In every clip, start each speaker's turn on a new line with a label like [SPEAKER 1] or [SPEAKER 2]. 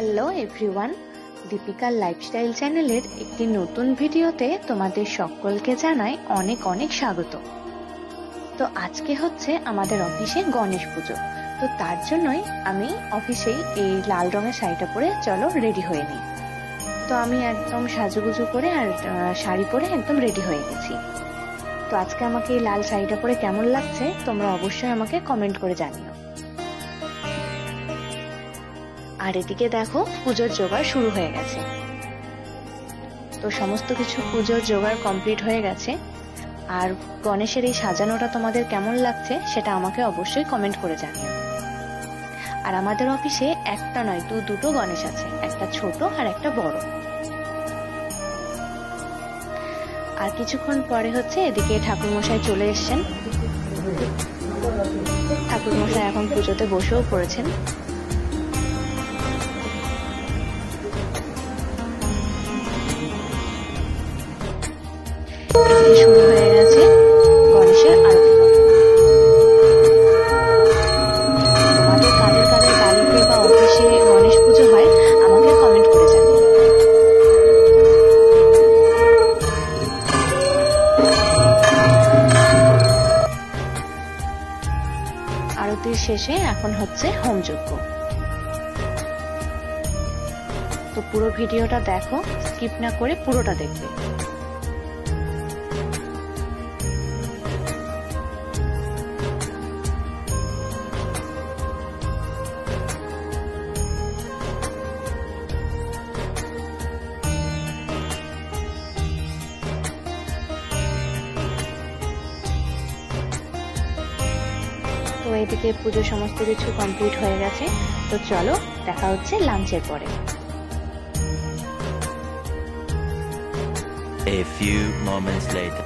[SPEAKER 1] Hello everyone, দীপিকার lifestyle চ্যানেলের একটি নতুন ভিডিওতে তোমাদের সকলকে জানাই অনেক অনেক স্বাগত। তো আজকে হচ্ছে আমাদের অফিসে গণেশ পুজো, তো তার জন্যই আমি অফিসেই এই লাল রঙের শাড়িটা পরে চলো রেডি হয়ে নিই। তো আমি একদম সাজুগুজু করে আর শাড়ি পরে একদম রেডি হয়ে গেছি। তো আজকে আমাকে এই লাল শাড়িটা পরে কেমন লাগছে তোমরা অবশ্যই আমাকে কমেন্ট করে জানিও। আর এদিকে দেখো পুজোর জোগাড় শুরু হয়ে গেছে। তো সমস্ত কিছু পুজোর জোগাড় কমপ্লিট হয়ে গেছে। আর গণেশের এই সাজানোটা তোমাদের কেমন লাগছে সেটা আমাকে অবশ্যই কমেন্ট করে জানিও। আর আমাদের অফিসে একটা নয় দুটো গণেশ আছে, একটা ছোট আর একটা বড়। আর কিছুক্ষণ পরে হচ্ছে এদিকে ঠাকুরমশাই চলে এসছেন। ঠাকুরমশাই এখন পুজোতে বসেও পড়েছেন। শুরু হয়ে গেছে গণেশের আরতি। তোমাদের কাদের কাদের বাড়িতে বা অফিসে গণেশ পুজো হয় আমাকে কমেন্ট করে জানিও। আরতির শেষে এখন হচ্ছে হোমযজ্ঞ। তো পুরো ভিডিওটা দেখো, স্কিপ না করে পুরোটা দেখবে। তো এদিকে পুজো সমস্ত কিছু কমপ্লিট হয়ে গেছে। তো চলো দেখা হচ্ছে লাঞ্চের পরে।
[SPEAKER 2] A few moments later.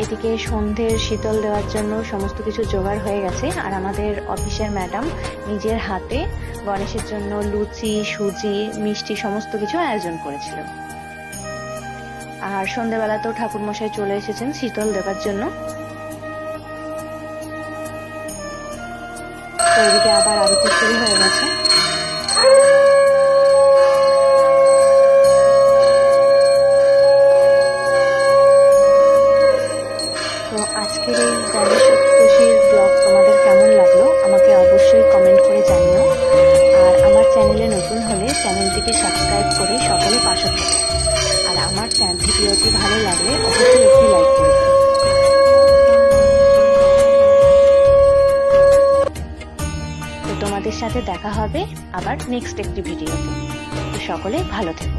[SPEAKER 1] এদিকে সন্ধ্যের শীতল দেওয়ার জন্য সমস্ত কিছু জোগাড় হয়ে গেছে। আর আমাদের অফিসের ম্যাডাম নিজের হাতে গণেশের জন্য লুচি, সুজি, মিষ্টি সমস্ত কিছু আয়োজন করেছিল। আর সন্ধ্যেবেলাতেও ঠাকুরমশাই চলে এসেছেন শীতল দেওয়ার জন্য। তো এদিকে আবার আরতি শুরু হয়ে গেছে। তো আজকের এই গণেশ খুশির ব্লগ তোমাদের কেমন লাগলো আমাকে অবশ্যই কমেন্ট করে জানিও। আর আমার চ্যানেলে নতুন হলে চ্যানেলটিকে সাবস্ক্রাইব করে সকলে পাশে থাকো। আর আমার ভিডিওটি ভালো লাগলে অবশ্যই একটি লাইক করে দিও। তোমাদের সাথে দেখা হবে আবার নেক্সট একটি ভিডিওতে। সকলে ভালো থেকো।